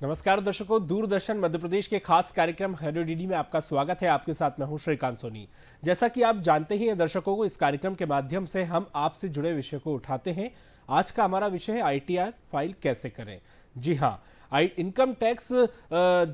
नमस्कार दर्शकों, दूरदर्शन मध्य प्रदेश के खास कार्यक्रम हेलो डीडी में आपका स्वागत है। आपके साथ मैं हूं श्रीकांत सोनी। जैसा कि आप जानते ही हैं दर्शकों को, इस कार्यक्रम के माध्यम से हम आपसे जुड़े विषय को उठाते हैं। आज का हमारा विषय है आईटीआर फाइल कैसे करें। जी हाँ, इनकम टैक्स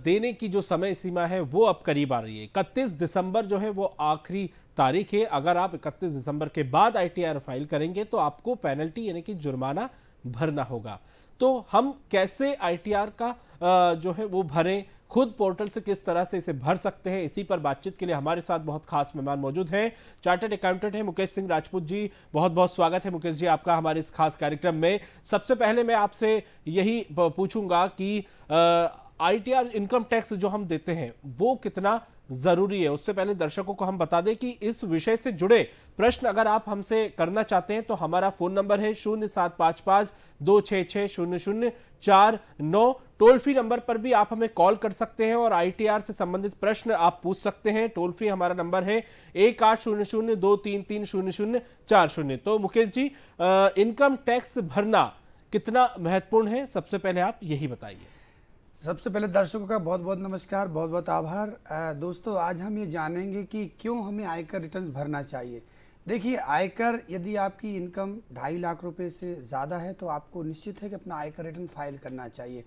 देने की जो समय सीमा है वो अब करीब आ रही है। 31 दिसंबर जो है वो आखिरी तारीख है। अगर आप 31 दिसंबर के बाद आईटीआर फाइल करेंगे तो आपको पेनल्टी यानी कि जुर्माना भरना होगा। तो हम कैसे आईटीआर का जो है वो भरें, खुद पोर्टल से किस तरह से इसे भर सकते हैं, इसी पर बातचीत के लिए हमारे साथ बहुत खास मेहमान मौजूद हैं। चार्टर्ड अकाउंटेंट हैं मुकेश सिंह राजपूत जी। बहुत बहुत स्वागत है मुकेश जी आपका हमारे इस खास कार्यक्रम में। सबसे पहले मैं आपसे यही पूछूंगा कि आईटीआर इनकम टैक्स जो हम देते हैं वो कितना जरूरी है। उससे पहले दर्शकों को हम बता दें कि इस विषय से जुड़े प्रश्न अगर आप हमसे करना चाहते हैं तो हमारा फोन नंबर है 0755-266-0049। टोल फ्री नंबर पर भी आप हमें कॉल कर सकते हैं और आईटीआर से संबंधित प्रश्न आप पूछ सकते हैं। टोल फ्री हमारा नंबर है 1800-233-0040। तो मुकेश जी, इनकम टैक्स भरना कितना महत्वपूर्ण है, सबसे पहले आप यही बताइए। सबसे पहले दर्शकों का बहुत बहुत नमस्कार, बहुत बहुत आभार। दोस्तों, आज हम ये जानेंगे कि क्यों हमें आयकर रिटर्न्स भरना चाहिए। देखिए, आयकर यदि आपकी इनकम 2.5 लाख रुपए से ज़्यादा है तो आपको निश्चित है कि अपना आयकर रिटर्न फाइल करना चाहिए।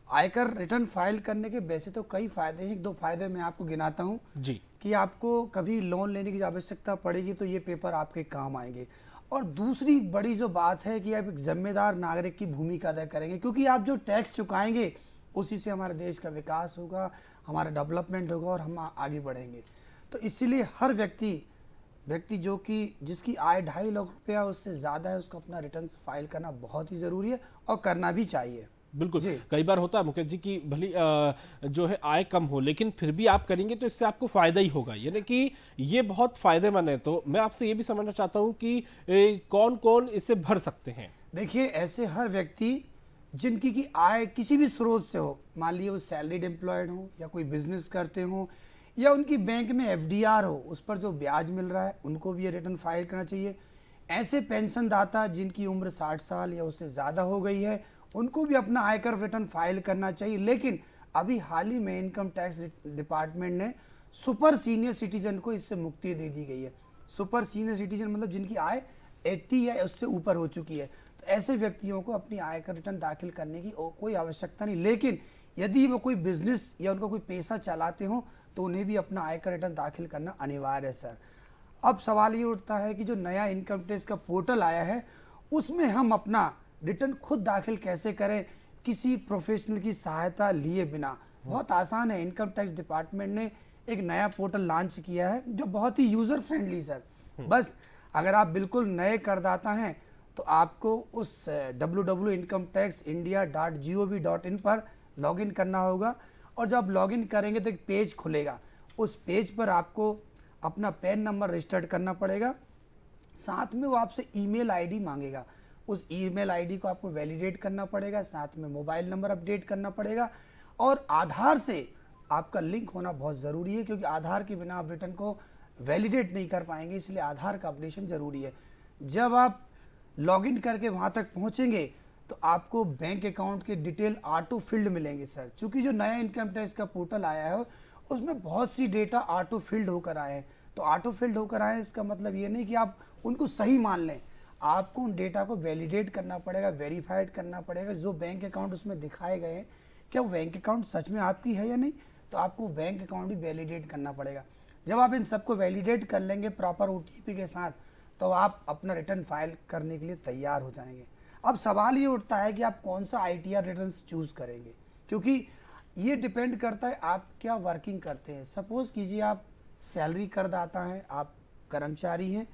आयकर रिटर्न फाइल करने के वैसे तो कई फ़ायदे हैं, 1-2 फ़ायदे मैं आपको गिनाता हूँ जी। कि आपको कभी लोन लेने की आवश्यकता पड़ेगी तो ये पेपर आपके काम आएंगे। और दूसरी बड़ी जो बात है कि आप एक जिम्मेदार नागरिक की भूमिका अदा करेंगे, क्योंकि आप जो टैक्स चुकाएंगे उसी से हमारे देश का विकास होगा, हमारा डेवलपमेंट होगा और हम आगे बढ़ेंगे। तो इसीलिए हर व्यक्ति जो कि जिसकी आय 2.5 लाख रुपया उससे ज़्यादा है, उसको अपना रिटर्न्स फाइल करना बहुत ही ज़रूरी है और करना भी चाहिए। बिल्कुल, कई बार होता है मुकेश जी की भली जो है आय कम हो, लेकिन फिर भी आप करेंगे तो इससे आपको फायदा ही होगा, यानी कि ये बहुत फायदेमंद है। तो मैं आपसे ये भी समझना चाहता हूँ कि कौन कौन इसे भर सकते हैं। देखिए, ऐसे हर व्यक्ति जिनकी की आय किसी भी स्रोत से हो, मान लीजिए वो सैलरीड एम्प्लॉयड हो या कोई बिजनेस करते हो या उनकी बैंक में एफडीआर हो, उस पर जो ब्याज मिल रहा है, उनको भी ये रिटर्न फाइल करना चाहिए। ऐसे पेंशन दाता जिनकी उम्र 60 साल या उससे ज़्यादा हो गई है, उनको भी अपना आयकर रिटर्न फाइल करना चाहिए। लेकिन अभी हाल ही में इनकम टैक्स डिपार्टमेंट ने सुपर सीनियर सिटीजन को इससे मुक्ति दे दी गई है। सुपर सीनियर सिटीजन मतलब जिनकी आय 80 या उससे ऊपर हो चुकी है। तो ऐसे व्यक्तियों को अपनी आयकर रिटर्न दाखिल करने की कोई आवश्यकता नहीं। लेकिन यदि वो कोई बिजनेस या उनका कोई पैसा चलाते हो तो उन्हें भी अपना आयकर रिटर्न दाखिल करना अनिवार्य है सर। अब सवाल ये उठता है कि जो नया इनकम टैक्स का पोर्टल आया है उसमें हम अपना रिटर्न खुद दाखिल कैसे करें, किसी प्रोफेशनल की सहायता लिए बिना। बहुत आसान है। इनकम टैक्स डिपार्टमेंट ने एक नया पोर्टल लॉन्च किया है जो बहुत ही यूजर फ्रेंडली सर। बस अगर आप बिल्कुल नए करदाता हैं तो आपको उस www.incometaxindia.gov.in पर लॉगिन करना होगा और जब लॉगिन करेंगे तो एक पेज खुलेगा। उस पेज पर आपको अपना पैन नंबर रजिस्टर्ड करना पड़ेगा, साथ में वो आपसे ईमेल आईडी मांगेगा। उस ईमेल आईडी को आपको वैलिडेट करना पड़ेगा, साथ में मोबाइल नंबर अपडेट करना पड़ेगा और आधार से आपका लिंक होना बहुत ज़रूरी है, क्योंकि आधार के बिना आप रिटर्न को वैलिडेट नहीं कर पाएंगे, इसलिए आधार का अपडेशन ज़रूरी है। जब आप लॉगिन करके वहाँ तक पहुँचेंगे तो आपको बैंक अकाउंट के डिटेल ऑटो फिल्ड मिलेंगे सर। चूँकि जो नया इनकम टैक्स का पोर्टल आया है उसमें बहुत सी डेटा ऑटो फिल्ड होकर आए हैं। तो ऑटो फिल्ड होकर आए इसका मतलब ये नहीं कि आप उनको सही मान लें, आपको उन डेटा को वैलिडेट करना पड़ेगा, वेरीफाइड करना पड़ेगा। जो बैंक अकाउंट उसमें दिखाए गए हैं क्या वो बैंक अकाउंट सच में आपकी है या नहीं, तो आपको बैंक अकाउंट भी वैलिडेट करना पड़ेगा। जब आप इन सबको वैलिडेट कर लेंगे प्रॉपर ओटीपी के साथ, तो आप अपना रिटर्न फाइल करने के लिए तैयार हो जाएंगे। अब सवाल ये उठता है कि आप कौन सा आईटीआर रिटर्न चूज करेंगे, क्योंकि ये डिपेंड करता है आप क्या वर्किंग करते हैं। सपोज कीजिए आप सैलरी करदाता हैं, आप कर्मचारी हैं,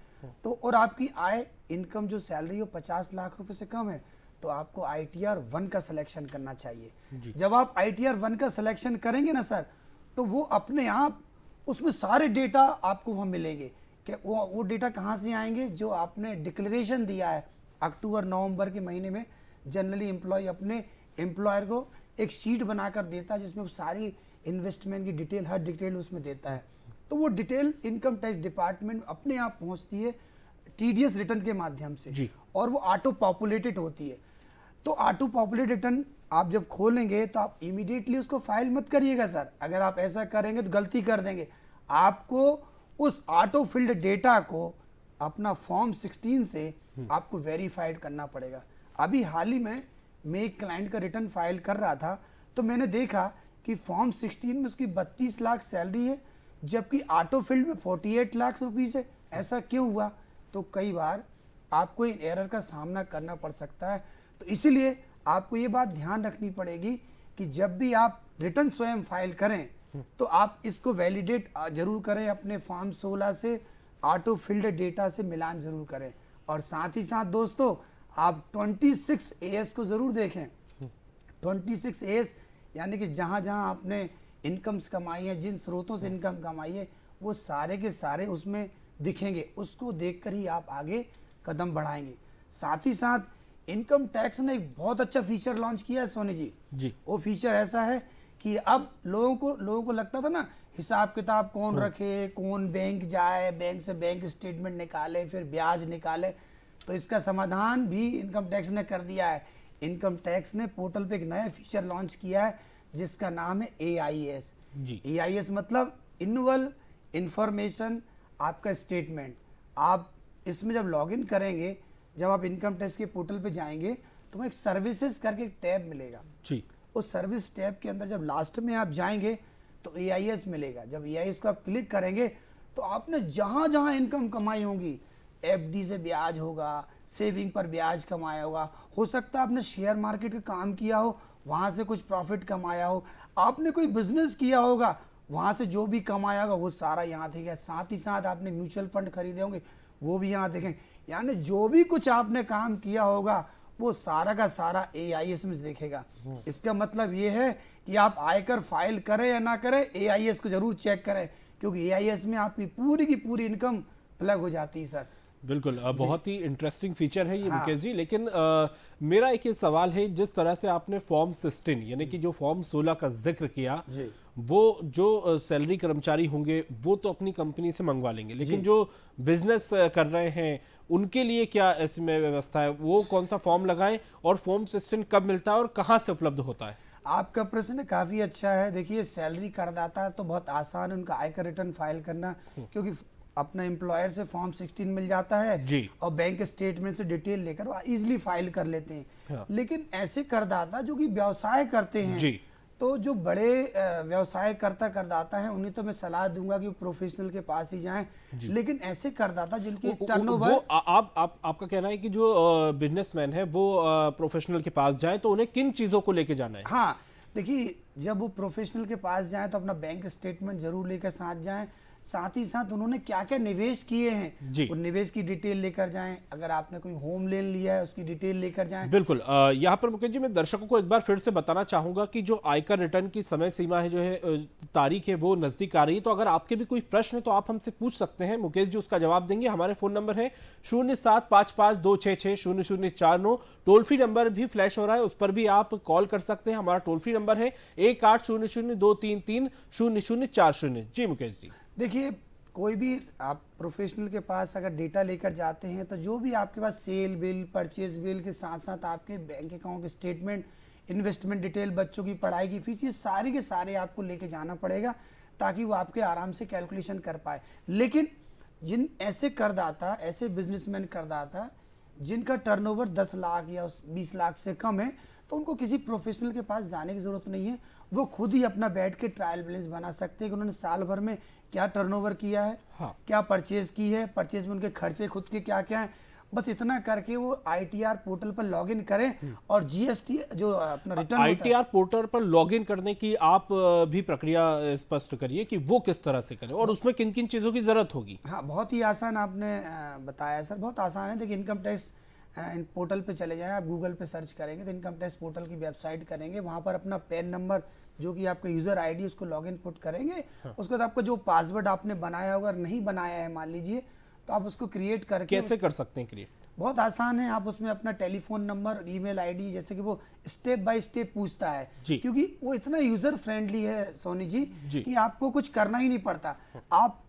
तो और आपकी आय इनकम जो सैलरी हो 50 लाख रुपए से कम है, तो आपको आईटीआर 1 का सिलेक्शन करना चाहिए। जब आप आईटीआर 1 का सिलेक्शन करेंगे ना सर, तो वो अपने आप उसमें सारे डेटा आपको वहाँ मिलेंगे। कि वो डेटा कहाँ से आएंगे, जो आपने डिक्लेरेशन दिया है अक्टूबर नवंबर के महीने में। जनरली एम्प्लॉय अपने एम्प्लॉयर को एक शीट बनाकर देता है जिसमें वो सारी इन्वेस्टमेंट की डिटेल, हर डिटेल उसमें देता है। तो वो डिटेल इनकम टैक्स डिपार्टमेंट अपने आप पहुंचती है टीडीएस रिटर्न के माध्यम से, और वो ऑटो पॉपुलेटेड होती है। तो ऑटो पॉपुलेटेड रिटर्न आप जब खोलेंगे तो आप इमीडिएटली उसको फाइल मत करिएगा सर। अगर आप ऐसा करेंगे तो गलती कर देंगे। आपको उस ऑटो फिल्ड डेटा को अपना फॉर्म 16 से आपको वेरीफाइड करना पड़ेगा। अभी हाल ही में मैं एक क्लाइंट का रिटर्न फाइल कर रहा था, तो मैंने देखा कि फॉर्म 16 में उसकी 32 लाख सैलरी है, जबकि ऑटो फील्ड में 48 लाख रुपीस है। ऐसा क्यों हुआ? तो कई बार आपको इन एरर का सामना करना पड़ सकता है। तो इसीलिए आपको ये बात ध्यान रखनी पड़ेगी कि जब भी आप रिटर्न स्वयं फाइल करें तो आप इसको वैलिडेट जरूर करें, अपने फॉर्म 16 से ऑटो फील्ड डेटा से मिलान जरूर करें। और साथ ही साथ दोस्तों, आप 26AS को जरूर देखें। 26AS यानी कि जहां जहां आपने इनकम्स कमाई है, जिन स्रोतों से इनकम कमाई है, वो सारे के सारे उसमें दिखेंगे। उसको देखकर ही आप आगे कदम बढ़ाएंगे। साथ ही साथ इनकम टैक्स ने एक बहुत अच्छा फीचर लॉन्च किया है सोनी जी। वो फीचर ऐसा है कि अब लोगों को लगता था ना, हिसाब किताब कौन रखे, कौन बैंक जाए, बैंक से बैंक स्टेटमेंट निकाले, फिर ब्याज निकाले। तो इसका समाधान भी इनकम टैक्स ने कर दिया है। इनकम टैक्स ने पोर्टल पे एक नया फीचर लॉन्च किया है जिसका नाम है AIS। AIS मतलब इनवल इंफॉर्मेशन आपका स्टेटमेंट। आप इसमें जब लॉगिन करेंगे, जब आप इनकम टैक्स के पोर्टल पे जाएंगे तो वहाँ एक सर्विसेज करके एक टैब मिलेगा जी। उस सर्विस टैब के अंदर जब लास्ट में आप जाएंगे तो AIS मिलेगा। जब AIS को आप क्लिक करेंगे तो आपने जहाँ जहाँ इनकम कमाई होगी, FD से ब्याज होगा, सेविंग पर ब्याज कमाया होगा, हो सकता है आपने शेयर मार्केट का काम किया हो, वहाँ से कुछ प्रॉफिट कमाया हो, आपने कोई बिजनेस किया होगा, वहाँ से जो भी कमाया होगा वो सारा यहाँ दिखेगा। साथ ही साथ आपने म्यूचुअल फंड खरीदे होंगे, वो भी यहाँ देखेंगे। यानी जो भी कुछ आपने काम किया होगा वो सारा का सारा AIS में दिखेगा। इसका मतलब ये है कि आप आयकर फाइल करें या ना करें, AIS को जरूर चेक करें, क्योंकि AIS में आपकी पूरी की पूरी इनकम प्लग हो जाती है सर। बिल्कुल, बहुत ही इंटरेस्टिंग फीचर है ये मुकेश जी। लेकिन मेरा एक ये सवाल है, जिस तरह से आपने फॉर्म 16 यानी कि जो फॉर्म 16 का जिक्र किया, वो जो सैलरी कर्मचारी होंगे वो तो अपनी कंपनी से मंगवा लेंगे, लेकिन जो बिजनेस कर रहे हैं उनके लिए क्या इसमें व्यवस्था है? वो कौन सा फॉर्म लगाएं और फॉर्म 16 कब मिलता है और कहाँ से उपलब्ध होता है? आपका प्रश्न काफी अच्छा है। देखिए, सैलरी करदाता तो बहुत आसान है उनका आयकर रिटर्न फाइल करना, क्योंकि अपना एम्प्लॉयर से फॉर्म 16 मिल जाता है जी। और बैंक स्टेटमेंट से डिटेल लेकर वो इजीली फाइल कर लेते हैं। लेकिन ऐसे करदाता जो कि व्यवसाय करते हैं जी, तो जो बड़े व्यवसाय करदाता हैं उन्हें तो मैं सलाह दूंगा कि प्रोफेशनल के पास ही जाएं। लेकिन ऐसे करदाता जिनके टर्नओवर, आपका कहना है कि जो बिजनेसमैन है वो प्रोफेशनल के पास जाए, तो उन्हें किन चीजों को लेके जाना है? हाँ, देखिए, जब वो प्रोफेशनल के पास जाएं तो अपना बैंक स्टेटमेंट जरूर लेकर साथ जाएं। साथ ही साथ उन्होंने क्या क्या निवेश किए हैं जी, उन निवेश की डिटेल लेकर जाएं। अगर आपने कोई होम लोन लिया है उसकी डिटेल लेकर जाएं। बिल्कुल। यहाँ पर मुकेश जी, मैं दर्शकों को एक बार फिर से बताना चाहूंगा कि जो आयकर रिटर्न की समय सीमा है, जो है तारीख है, वो नजदीक आ रही है। तो अगर आपके भी कोई प्रश्न है तो आप हमसे पूछ सकते हैं, मुकेश जी उसका जवाब देंगे। हमारे फोन नंबर है 0755266009। टोल फ्री नंबर भी फ्लैश हो रहा है, उस पर भी आप कॉल कर सकते हैं। हमारा टोल फ्री नंबर है 180023304040। जी मुकेश जी, देखिए, कोई भी आप प्रोफेशनल के पास अगर डेटा लेकर जाते हैं तो जो भी आपके पास सेल बिल, परचेज बिल के साथ साथ आपके बैंक अकाउंट के स्टेटमेंट, इन्वेस्टमेंट डिटेल, बच्चों की पढ़ाई की फीस, ये सारे के सारे आपको लेके जाना पड़ेगा ताकि वो आपके आराम से कैलकुलेशन कर पाए। लेकिन जिन ऐसे करदाता, ऐसे बिजनेसमैन करदाता जिनका टर्नओवर 10 लाख या 20 लाख से कम है, तो उनको किसी प्रोफेशनल के पास जाने की जरूरत नहीं है। वो खुद ही अपना बैठ के ट्रायल बैलेंस बना सकते हैं कि उन्होंने साल भर में क्या टर्नओवर किया है, क्या परचेज की है, परचेज में उनके खर्चे खुद के क्या क्या हैं। बस इतना करके वो ITR पोर्टल पर लॉगिन करें और GST जो अपना रिटर्न ITR पोर्टल पर लॉगिन करने की आप भी प्रक्रिया स्पष्ट करिए कि वो किस तरह से करें और उसमें किन किन चीजों की जरूरत होगी। हाँ, बहुत ही आसान आपने बताया सर, बहुत आसान है। देखिए, इनकम टैक्स पोर्टल पे चले जाएं, आप गूगल पे सर्च करेंगे तो इनकम टैक्स पोर्टल की वेबसाइट करेंगे, वहां पर अपना पैन नंबर जो कि आपका यूजर ID उसको लॉगिन पुट करेंगे। उसके बाद आपका जो पासवर्ड आपने बनाया होगा, नहीं बनाया है मान लीजिए, तो आप उसको क्रिएट करके कैसे कर सकते हैं क्रिएट? बहुत आसान है। आप उसमें अपना टेलीफोन नंबर, ईमेल ID, जैसे कि वो स्टेप बाय स्टेप पूछता है, क्योंकि वो इतना यूजर फ्रेंडली है सोनी जी कि आपको कुछ करना ही नहीं पड़ता। आप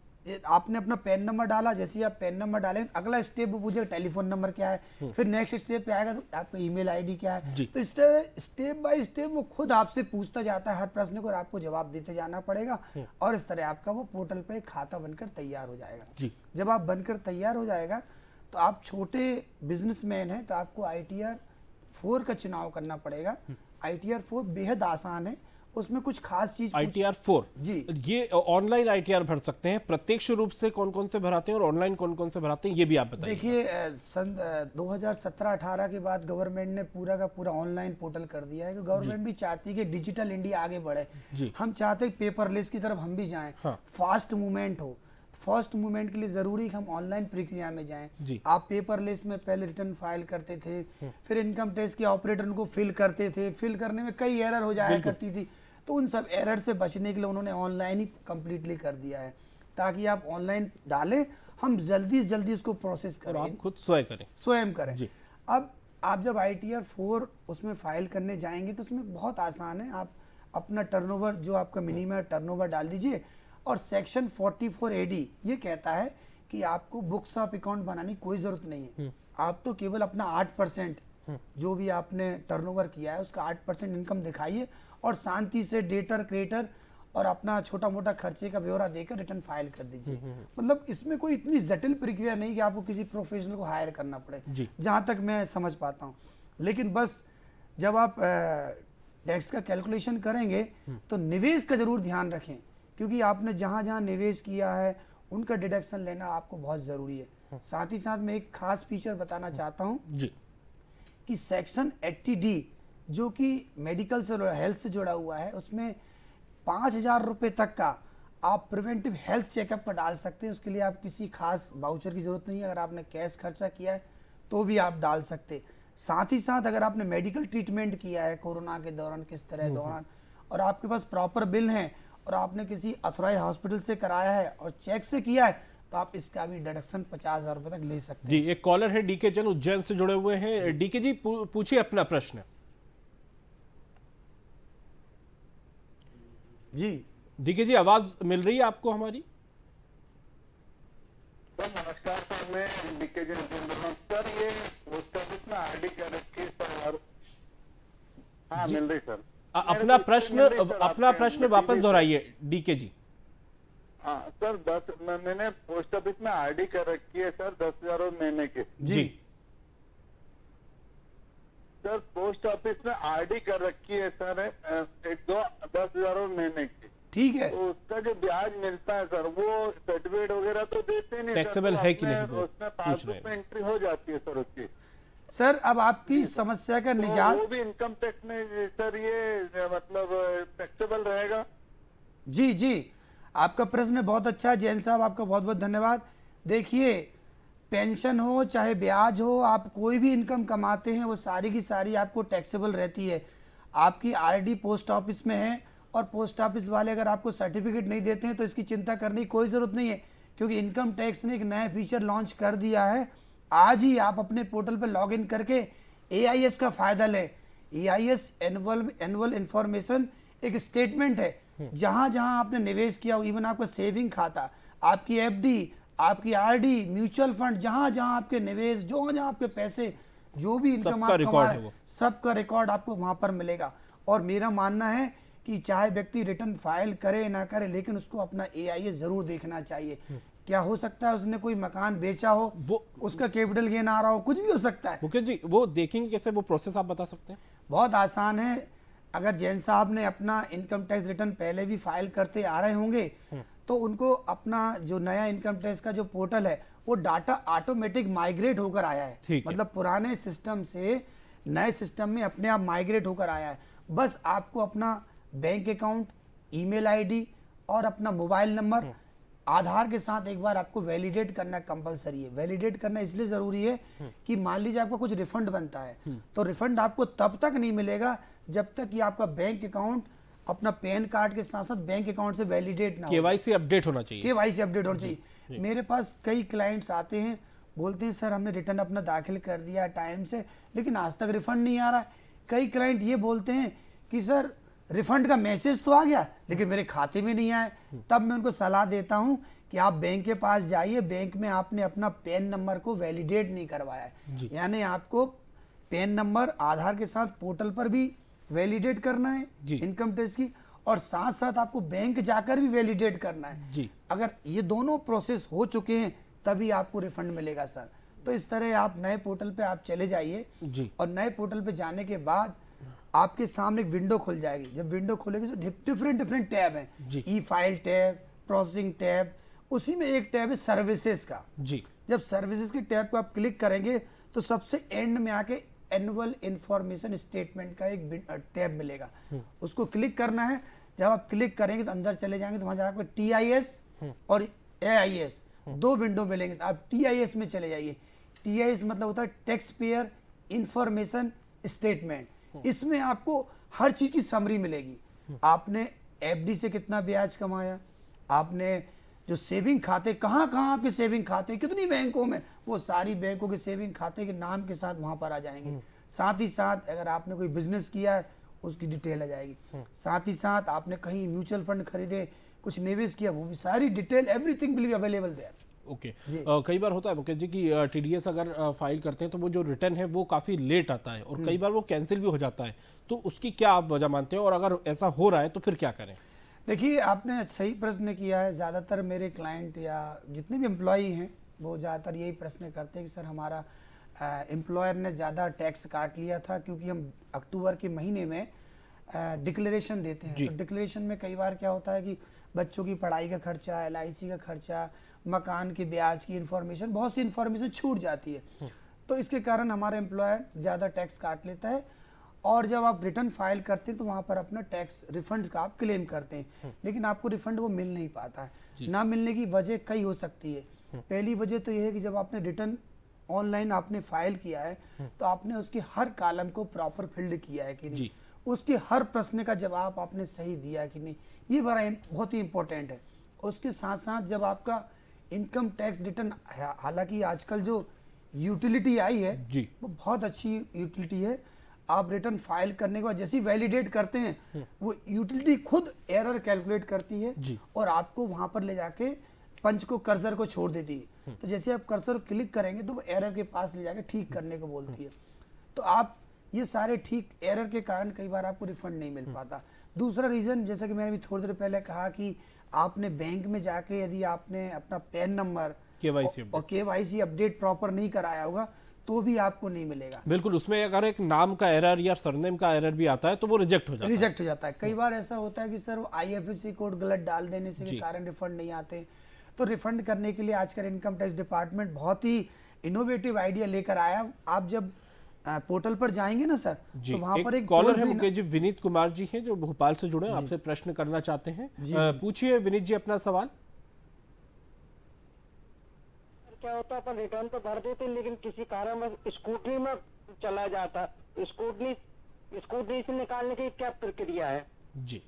आपने अपना पैन नंबर डाला, जैसे ही आप पैन नंबर डालें अगला स्टेप वो पूछेगा टेलीफोन नंबर क्या है, फिर नेक्स्ट स्टेप पे आएगा तो आपका ईमेल आईडी क्या है। तो इस तरह स्टेप बाय स्टेप वो खुद आपसे पूछता जाता है हर प्रश्न को और आपको जवाब देते जाना पड़ेगा और इस तरह आपका वो पोर्टल पे खाता बनकर तैयार हो जाएगा। जब आप बनकर तैयार हो जाएगा तो आप छोटे बिजनेसमैन हैं तो आपको ITR 4 का चुनाव करना पड़ेगा। ITR 4 बेहद आसान है, उसमें कुछ खास चीज ITR 4 जी, ये ऑनलाइन ITR भर सकते हैं, प्रत्यक्ष रूप से कौन कौन से भराते हैं और ऑनलाइन कौन कौन से भराते हैं, ये भी आप बताइए। देखिए सन 2017-18 के बाद गवर्नमेंट ने पूरा का पूरा ऑनलाइन पोर्टल कर दिया है। गवर्नमेंट भी चाहती है कि डिजिटल इंडिया आगे बढ़े, हम चाहते हैं पेपरलेस की तरफ हम भी जाएं, फास्ट मूवमेंट हो। फास्ट मूवमेंट के लिए जरूरी कि हम ऑनलाइन प्रक्रिया में जाएं। आप पेपरलेस में पहले रिटर्न फाइल करते थे, फिर इनकम टैक्स के ऑपरेटर उनको फिल करते थे, फिल करने में कई एरर हो जाया करती थी, तो उन सब एरर से बचने के लिए उन्होंने ऑनलाइन ही कंप्लीटली कर दिया है ताकि आप ऑनलाइन डालें, हम जल्दी से जल्दी उसको प्रोसेस करें और आप खुद स्वयं करें। अब आप जब ITR 4 उसमें फाइल करने जाएंगे तो उसमें बहुत आसान है, आप अपना टर्नओवर जो आपका मिनिमम टर्नओवर डाल दीजिए और सेक्शन 44 AD ये कहता है कि आपको बुक्स ऑफ अकाउंट बनाने की कोई जरूरत नहीं है। आप तो केवल अपना 8% जो भी आपने टर्नओवर किया है उसका 8% इनकम दिखाइए और शांति से डेटर क्रेडिटर और अपना छोटा मोटा खर्चे का ब्यौरा देकर रिटर्न फाइल कर दीजिए। मतलब इसमें कोई इतनी जटिल प्रक्रिया नहीं कि आपको किसी प्रोफेशनल को हायर करना पड़े, जहां तक मैं समझ पाता हूं। लेकिन बस जब आप टैक्स का कैलकुलेशन करेंगे तो निवेश का जरूर ध्यान रखें, क्योंकि आपने जहां जहां निवेश किया है उनका डिडक्शन लेना आपको बहुत जरूरी है। साथ ही साथ मैं एक खास फीचर बताना चाहता हूं कि सेक्शन 80D जो कि मेडिकल से हेल्थ से जुड़ा हुआ है, उसमें 5,000 रुपये तक का आप प्रिवेंटिव हेल्थ चेकअप पर डाल सकते हैं। उसके लिए आप किसी खास वाउचर की जरूरत नहीं है, अगर आपने कैश खर्चा किया है तो भी आप डाल सकते। साथ ही साथ अगर आपने मेडिकल ट्रीटमेंट किया है कोरोना के दौरान, किस तरह दौरान, और आपके पास प्रॉपर बिल है और आपने किसी अथॉराइज हॉस्पिटल से कराया है और चेक से किया है तो आप इसका भी डिडक्शन 50,000 रुपये तक ले सकते हैं। जी, एक कॉलर है DK जैन उज्जैन से जुड़े हुए हैं। DK जी पूछिए अपना प्रश्न। जी DK जी आवाज मिल रही है आपको हमारी? सर नमस्कार सर, मैं DK जैन बोल रहा हूँ सर। ये पोस्ट ऑफिस में RD कर रखी है सर। हाँ मिल रही सर। अपना प्रश्न वापस दोहराइए DK जी। हाँ सर, मैंने पोस्ट ऑफिस में RD कर रखी है सर 10,000 महीने की। जी सर पोस्ट ऑफिस में RD कर रखी है सर 10,000 महीने की, ठीक है। तो उसका जो ब्याज मिलता है सर वो सर्टिफिकेट वगैरह तो देते नहीं, टैक्सेबल है कि नहीं, उसमें पासबुक में एंट्री हो जाती है सर उसकी। सर अब आपकी समस्या का निजात, वो भी इनकम टैक्स में सर ये मतलब टैक्सेबल रहेगा? जी जी, आपका प्रश्न बहुत अच्छा है जैन साहब, आपका बहुत बहुत धन्यवाद। देखिए पेंशन हो चाहे ब्याज हो, आप कोई भी इनकम कमाते हैं वो सारी की सारी आपको टैक्सेबल रहती है। आपकी RD पोस्ट ऑफिस में है और पोस्ट ऑफिस वाले अगर आपको सर्टिफिकेट नहीं देते हैं तो इसकी चिंता करने की कोई ज़रूरत नहीं है, क्योंकि इनकम टैक्स ने एक नया फीचर लॉन्च कर दिया है। आज ही आप अपने पोर्टल पर लॉगिन करके AIS का फ़ायदा लें। AIS एनुअल इंफॉर्मेशन एक स्टेटमेंट है, जहां जहां आपने निवेश किया हो, इवन आपका सेविंग खाता, आपकी FD, आपकी RD, म्यूचुअल फंड, जहां जहां आपके निवेश, जहां आपके पैसे, जो भी इनकम आप कमा रहे हैं, सबका रिकॉर्ड आपको वहां पर मिलेगा। और मेरा मानना है कि चाहे व्यक्ति रिटर्न फाइल करे ना करे, लेकिन उसको अपना AIS जरूर देखना चाहिए। क्या हो सकता है उसने कोई मकान बेचा हो, वो उसका कैपिटल गेन आ रहा हो, कुछ भी हो सकता है। मुकेश जी वो देखेंगे कैसे, वो प्रोसेस आप बता सकते हैं? बहुत आसान है। अगर जैन साहब ने अपना इनकम टैक्स रिटर्न पहले भी फाइल करते आ रहे होंगे तो उनको अपना जो नया इनकम टैक्स का जो पोर्टल है वो डाटा ऑटोमेटिक माइग्रेट होकर आया है। मतलब पुराने सिस्टम से नए सिस्टम में अपने आप माइग्रेट होकर आया है। बस आपको अपना बैंक अकाउंट, ईमेल आईडी और अपना मोबाइल नंबर आधार के साथ एक बार आपको वैलिडेट करना कंपलसरी है। वैलिडेट करना इसलिए जरूरी है कि मान लीजिए आपका कुछ रिफंड बनता है तो रिफंड आपको तब तक नहीं मिलेगा जब तक कि आपका बैंक अकाउंट अपना पैन कार्ड के साथ साथ बैंक अकाउंट से वैलिडेट ना हो। KYC अपडेट होना चाहिए। KYC अपडेट होना चाहिए। मेरे पास कई क्लाइंट्स आते हैं, बोलते हैं सर हमने रिटर्न अपना दाखिल कर दिया टाइम से लेकिन आज तक रिफंड नहीं आ रहा है। कई क्लाइंट ये बोलते हैं कि सर रिफंड का मैसेज तो आ गया लेकिन मेरे खाते में नहीं आया। तब मैं उनको सलाह देता हूं कि आप बैंक के पास जाइए, बैंक में आपने अपना पैन नंबर को वैलिडेट नहीं करवाया है, यानी आपको पैन नंबर आधार के साथ पोर्टल पर भी वैलिडेट करना है इनकम टैक्स की, और साथ साथ आपको बैंक जाकर भी वैलिडेट करना है जी। अगर ये दोनों प्रोसेस हो चुके हैं तभी आपको रिफंड मिलेगा सर। तो इस तरह आप नए पोर्टल पे आप चले जाइए जी। और नए पोर्टल पे जाने के बाद आपके सामने एक विंडो खुल जाएगी। जब विंडो खुलेगी तो डिफरेंट टैब हैं, ई फाइल टैब, प्रोसेसिंग टैब, उसी में एक टैब है सर्विसेज का जी। जब सर्विसेज के टैब को आप क्लिक करेंगे तो सबसे एंड में आके एनुअल इंफॉर्मेशन स्टेटमेंट का एक टैब मिलेगा, उसको क्लिक करना है। जब आप क्लिक करेंगे तो अंदर चले जाएंगे तो वहां जाकर TIS और AIS दो विंडो मिलेंगे। तो आप TIS में चले जाइए। TIS मतलब होता है टैक्स पेयर इंफॉर्मेशन स्टेटमेंट। इसमें आपको हर चीज की समरी मिलेगी। आपने FD से कितना ब्याज कमाया, आपने जो सेविंग खाते कहाँ आपके सेविंग खाते कितनी बैंकों में, वो सारी बैंकों के सेविंग खाते के नाम के साथ वहां पर आ जाएंगे। साथ ही साथ अगर आपने कोई बिजनेस किया है उसकी डिटेल आ जाएगी। साथ ही साथ आपने कहीं म्यूचुअल फंड खरीदे, कुछ निवेश किया, वो भी सारी detail, everything will be available there. Okay. कई बार होता है मुकेश जी कि TDS अगर फाइल करते हैं तो वो जो रिटर्न है वो काफ़ी लेट आता है और कई बार वो कैंसिल भी हो जाता है, तो उसकी क्या आप वजह मानते हैं और अगर ऐसा हो रहा है तो फिर क्या करें? देखिए, आपने सही प्रश्न किया है। ज़्यादातर मेरे क्लाइंट या जितने भी एम्प्लॉई हैं वो ज़्यादातर यही प्रश्न करते हैं कि सर हमारा एम्प्लॉयर ने ज़्यादा टैक्स काट लिया था, क्योंकि हम अक्टूबर के महीने में डिक्लेरेशन देते हैं। तो डिक्लेरेशन में कई बार क्या होता है कि बच्चों की पढ़ाई का खर्चा, LIC का खर्चा, मकान के ब्याज की इन्फॉर्मेशन, बहुत सी इन्फॉर्मेशन छूट जाती है। तो इसके कारण हमारा एम्प्लॉयर ज़्यादा टैक्स काट लेता है और जब आप रिटर्न फाइल करते हैं तो वहाँ पर अपना टैक्स रिफंड का आप क्लेम करते हैं, लेकिन आपको रिफंड वो मिल नहीं पाता है। ना मिलने की वजह कई हो सकती है। पहली वजह तो ये है कि जब आपने रिटर्न ऑनलाइन आपने फाइल किया है तो आपने उसके हर कॉलम को प्रॉपर फिल्ड किया है कि नहीं, उसके हर प्रश्न का जवाब आपने सही दिया है कि नहीं, ये बहुत ही इंपॉर्टेंट है। उसके साथ साथ जब आपका इनकम टैक्स रिटर्न, हालांकि आजकल जो यूटिलिटी आई है वो बहुत अच्छी यूटिलिटी है। आप रिटर्न फाइल करने के बाद जैसे ही वैलिडेट करते हैं वो यूटिलिटी खुद एरर कैलकुलेट करती है और आपको वहां पर ले जाके पंच को कर्सर को छोड़ देती है। तो जैसे आप कर्सर क्लिक करेंगे तो वो एरर के पास ले जाके ठीक करने को बोलती है। तो आप ये सारे ठीक एरर के कारण कई बार आपको रिफंड नहीं मिल पाता। दूसरा रीजन, जैसा कि मैंने भी थोड़ी देर पहले कहा कि आपने बैंक में जाके यदि आपने अपना पैन नंबर और KYC अपडेट प्रॉपर नहीं कराया होगा तो भी आपको नहीं मिलेगा। बिल्कुल, उसमें अगर एक नाम का एरर या सरनेम का एरर भी आता है तो वो रिजेक्ट हो जाता है। कई बार ऐसा होता है कि सर IFSC कोड गलत डाल देने से के कारण रिफंड नहीं आते। तो रिफंड करने के लिए आजकल इनकम टैक्स डिपार्टमेंट बहुत ही इनोवेटिव आइडिया लेकर आया। आप जब पोर्टल पर जाएंगे ना सर, तो वहां पर एक कॉलर है मुकेश जी, विनीत कुमार जी हैं जो भोपाल से जुड़े, आपसे प्रश्न करना चाहते हैं। पूछिए विनीत जी अपना सवाल। क्या होता है, अपन रिटर्न तो भर देते लेकिन किसी कारण स्कूटरी में चला जाता, स्कूटरी से निकालने की क्या प्रक्रिया है? जी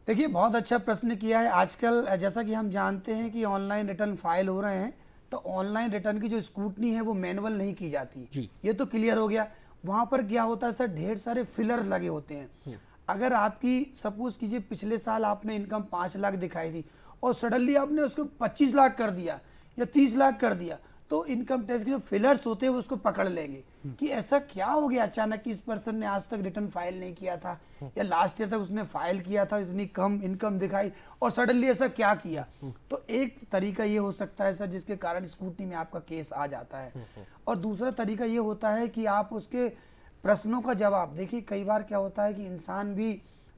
देखिए, बहुत अच्छा प्रश्न किया है। आजकल जैसा कि हम जानते हैं कि ऑनलाइन रिटर्न फाइल हो रहे हैं, तो ऑनलाइन रिटर्न की जो स्क्रूटनी है वो मैनुअल नहीं की जाती। ये तो क्लियर हो गया। वहां पर क्या होता है सर, ढेर सारे फिलर लगे होते हैं। अगर आपकी सपोज कीजिए पिछले साल आपने इनकम 5 लाख दिखाई दी और सडनली आपने उसको 25 लाख कर दिया या 30 लाख कर दिया, तो इनकम टैक्स के जो फिलर्स होते हैं वो उसको पकड़ लेंगे कि ऐसा क्या हो गया अचानक कि इस पर्सन ने आज तक रिटर्न फाइल नहीं किया था या लास्ट ईयर तक उसने फाइल किया था, इतनी कम इनकम दिखाई और सडनली ऐसा क्या किया। तो एक तरीका ये हो सकता है सर जिसके कारण स्क्रूटनी में आपका केस आ जाता है। और दूसरा तरीका ये होता है कि आप उसके प्रश्नों का जवाब देखिए। कई बार क्या होता है कि इंसान भी,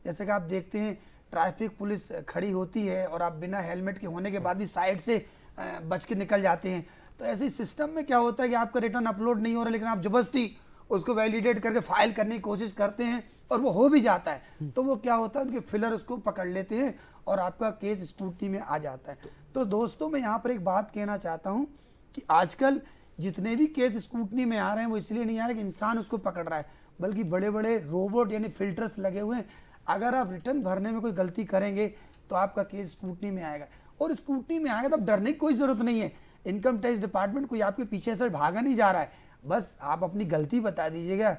जैसे कि आप देखते हैं ट्रैफिक पुलिस खड़ी होती है और आप बिना हेलमेट के होने के बाद भी साइड से बच के निकल जाते हैं। तो ऐसे सिस्टम में क्या होता है कि आपका रिटर्न अपलोड नहीं हो रहा, लेकिन आप जबरदस्ती उसको वैलिडेट करके फाइल करने की कोशिश करते हैं और वो हो भी जाता है। तो वो क्या होता है, उनके फिलर उसको पकड़ लेते हैं और आपका केस स्क्रूटनी में आ जाता है। तो दोस्तों, मैं यहाँ पर एक बात कहना चाहता हूँ कि आजकल जितने भी केस स्क्रूटनी में आ रहे हैं वो इसलिए नहीं आ रहे कि इंसान उसको पकड़ रहा है, बल्कि बड़े बड़े रोबोट यानी फिल्टर्स लगे हुए हैं। अगर आप रिटर्न भरने में कोई गलती करेंगे तो आपका केस स्क्रूटनी में आएगा, और स्क्रूटनी में आएगा तो डरने की कोई जरूरत नहीं है। इनकम टैक्स डिपार्टमेंट कोई आपके पीछे से भागा नहीं जा रहा है, बस आप अपनी गलती बता दीजिएगा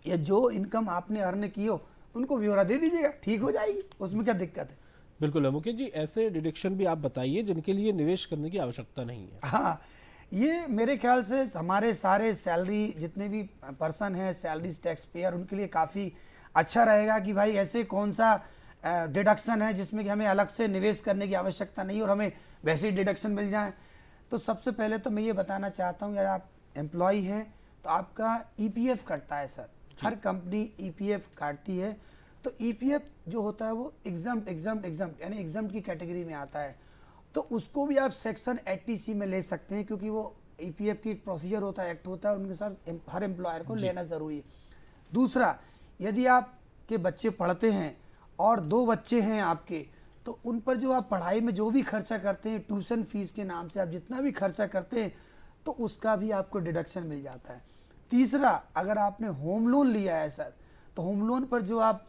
या जो इनकम आपने अर्न की हो उनको ब्यौरा दे दीजिएगा, ठीक हो जाएगी, उसमें क्या दिक्कत है। बिल्कुल मुकेश जी, ऐसे डिडक्शन भी आप बताइए जिनके लिए निवेश करने की आवश्यकता नहीं है। हाँ, ये मेरे ख्याल से हमारे सारे सैलरी जितने भी पर्सन हैं सैलरीज टैक्स पेयर उनके लिए काफ़ी अच्छा रहेगा कि भाई ऐसे कौन सा डिडक्शन है जिसमें कि हमें अलग से निवेश करने की आवश्यकता नहीं और हमें वैसे ही डिडक्शन मिल जाए। तो सबसे पहले तो मैं ये बताना चाहता हूँ, यार आप एम्प्लॉय हैं तो आपका ईपीएफ कटता है सर, हर कंपनी ईपीएफ काटती है। तो ईपीएफ जो होता है वो एग्जाम्प्ट यानी एग्जाम्प्ट की कैटेगरी में आता है, तो उसको भी आप सेक्शन 80C में ले सकते हैं क्योंकि वो ईपीएफ की प्रोसीजर होता है, एक्ट होता है, उनके साथ हर एम्प्लॉयर को लेना ज़रूरी है। दूसरा, यदि आपके बच्चे पढ़ते हैं और 2 बच्चे हैं आपके, तो उन पर जो आप पढ़ाई में जो भी खर्चा करते हैं, ट्यूशन फीस के नाम से आप जितना भी खर्चा करते हैं तो उसका भी आपको डिडक्शन मिल जाता है। तीसरा, अगर आपने होम लोन लिया है सर, तो होम लोन पर जो आप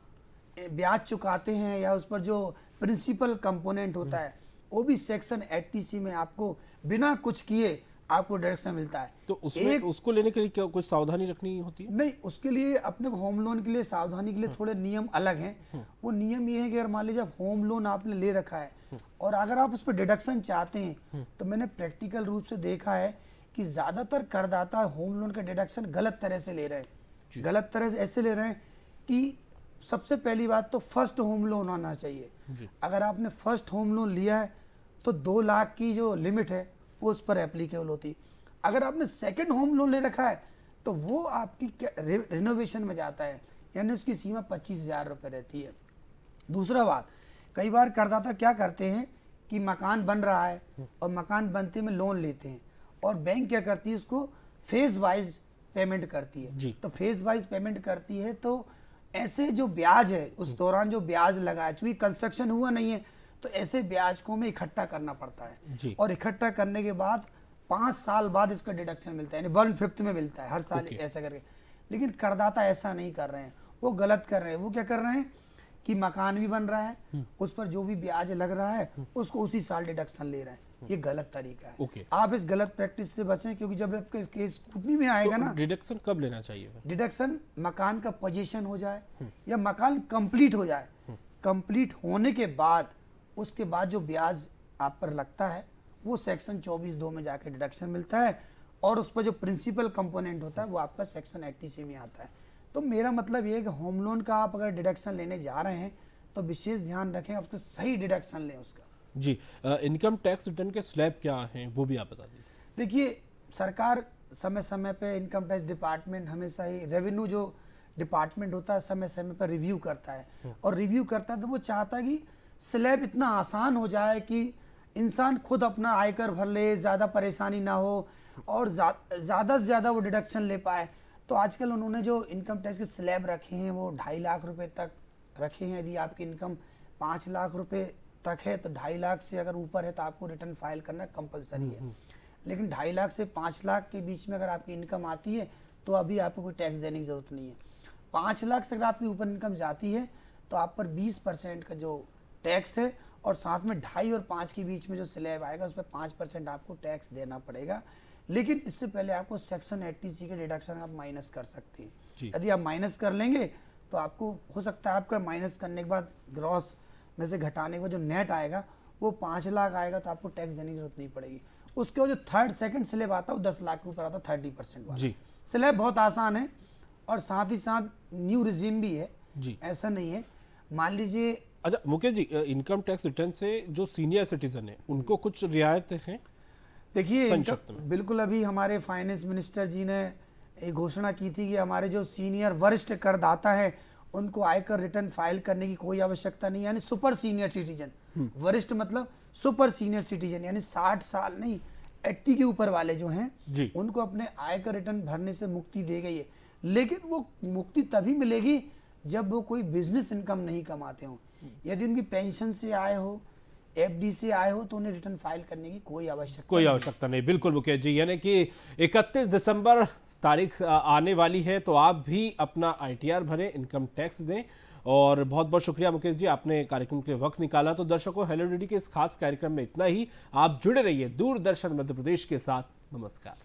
ब्याज चुकाते हैं या उस पर जो प्रिंसिपल कंपोनेंट होता है वो भी सेक्शन 80C में आपको बिना कुछ किए आपको डिडक्शन मिलता है। तो उसमें उसको लेने के लिए क्या कुछ सावधानी रखनी होती है? नहीं, उसके लिए अपने होम लोन के लिए सावधानी के लिए थोड़े नियम अलग हैं। वो नियम ये है कि अगर मान लीजिए होम लोन आपने ले रखा है और अगर आप उस पर डिडक्शन चाहते हैं तो मैंने प्रैक्टिकल रूप से देखा है कि ज़्यादातर करदाता होम लोन का डिडक्शन गलत तरह से ले रहे हैं। गलत तरह से ऐसे ले रहे हैं कि सबसे पहली बात तो फर्स्ट होम लोन होना चाहिए। अगर आपने फर्स्ट होम लोन लिया है तो 2 लाख की जो लिमिट है वो उस पर एप्लीकेबल होती है। अगर आपने सेकंड होम लोन ले रखा है तो वो आपकी रिनोवेशन में जाता है, यानी उसकी सीमा 25,000 रुपये रहती है। दूसरा बात, कई बार करदाता क्या करते हैं कि मकान बन रहा है और मकान बनते में लोन लेते हैं और बैंक क्या करती है उसको फेज वाइज पेमेंट करती है। तो फेज वाइज पेमेंट करती है तो ऐसे जो ब्याज है उस दौरान जो ब्याज लगा है, चूंकि कंस्ट्रक्शन हुआ नहीं है तो ऐसे ब्याज को हमें इकट्ठा करना पड़ता है और इकट्ठा करने के बाद 5 साल बाद इसका डिडक्शन मिलता है, यानी 1/5 में मिलता है हर साल ऐसा करके। लेकिन करदाता ऐसा नहीं कर रहे हैं, वो गलत कर रहे हैं। वो क्या कर रहे हैं कि मकान भी बन रहा है, उस पर जो भी ब्याज लग रहा है उसको उसी साल डिडक्शन ले रहे हैं। ये गलत तरीका है। आप इस गलत प्रैक्टिस से बचें क्योंकि जब आपके केस स्क्रूटनी में आएगा ना, डिडक्शन कब लेना चाहिए? डिडक्शन मकान का पोजीशन हो जाए या मकान कंप्लीट हो जाए, कंप्लीट होने के बाद उसके बाद जो ब्याज आप पर लगता है वो सेक्शन 24(2) में जाके डिडक्शन मिलता है और उस पर जो प्रिंसिपल कंपोनेंट होता है वो आपका सेक्शन 80C में आता है। तो मेरा मतलब ये है कि होम लोन का आप अगर डिडक्शन लेने जा रहे हैं तो विशेष ध्यान रखें, आप तो सही डिडक्शन लें उसका। जी, इनकम टैक्स रिटर्न के स्लैब क्या हैं वो भी आप बता दीजिए। देखिए, सरकार समय समय पे इनकम टैक्स डिपार्टमेंट हमेशा ही रेवेन्यू जो डिपार्टमेंट होता है समय समय पर रिव्यू करता है और रिव्यू करता है तो वो चाहता है कि स्लैब इतना आसान हो जाए कि इंसान खुद अपना आयकर भर ले, ज़्यादा परेशानी ना हो और ज़्यादा से ज़्यादा वो डिडक्शन ले पाए। तो आजकल उन्होंने जो इनकम टैक्स के स्लैब रखे हैं वो 2.5 लाख रुपए तक रखे हैं। यदि आपकी इनकम 5 लाख रुपए तक है तो 2.5 लाख से अगर ऊपर है तो आपको रिटर्न फाइल करना कंपलसरी है। लेकिन 2.5 लाख से 5 लाख के बीच में अगर आपकी इनकम आती है तो अभी आपको कोई टैक्स देने की ज़रूरत नहीं है। 5 लाख से अगर आपकी ऊपर इनकम जाती है तो आप पर 20% का जो टैक्स है और साथ में 2.5 और 5 के बीच में जो स्लैब आएगा उस पर 5% आपको टैक्स देना पड़ेगा। लेकिन इससे पहले आपको सेक्शन 80C के डिडक्शन आप माइनस कर सकते हैं। यदि आप माइनस कर लेंगे तो आपको हो सकता है आपका माइनस करने के बाद ग्रॉस में से घटाने के बाद जो नेट आएगा वो 5 लाख आएगा तो आपको टैक्स देने की जरूरत नहीं पड़ेगी। उसके बाद जो सेकंड स्लैब आता है वो 10 लाख के ऊपर आता है 30% वाला। स्लैब बहुत आसान है और साथ ही साथ न्यू रिजीम भी है, ऐसा नहीं है। मान लीजिए, अच्छा Mukesh ji, income tax return से जो सीनियर सिटीजन है उनको कुछ रियायत है? देखिए, बिल्कुल अभी हमारे फाइनेंस मिनिस्टर जी ने एक घोषणा की थी कि हमारे जो सीनियर वरिष्ठ करदाता है उनको आयकर रिटर्न फाइल करने की कोई आवश्यकता नहीं, यानी सुपर सीनियर सिटीजन। वरिष्ठ मतलब सुपर सीनियर सिटीजन, यानी 60 साल नहीं 80 के ऊपर वाले जो हैं उनको अपने आयकर रिटर्न भरने से मुक्ति दी गई है। लेकिन वो मुक्ति तभी मिलेगी जब वो कोई बिजनेस इनकम नहीं कमाते हो। यदि उनकी पेंशन से आए हो, एफडी से आए हो तो उन्हें रिटर्न फाइल करने की कोई आवश्यकता नहीं। बिल्कुल मुकेश जी, यानी कि 31 दिसंबर तारीख आने वाली है तो आप भी अपना ITR भरें, इनकम टैक्स दें। और बहुत बहुत शुक्रिया मुकेश जी, आपने कार्यक्रम के लिए वक्त निकाला। तो दर्शकों, हेलो डीडी के इस खास कार्यक्रम में इतना ही। आप जुड़े रहिए दूरदर्शन मध्य प्रदेश के साथ। नमस्कार।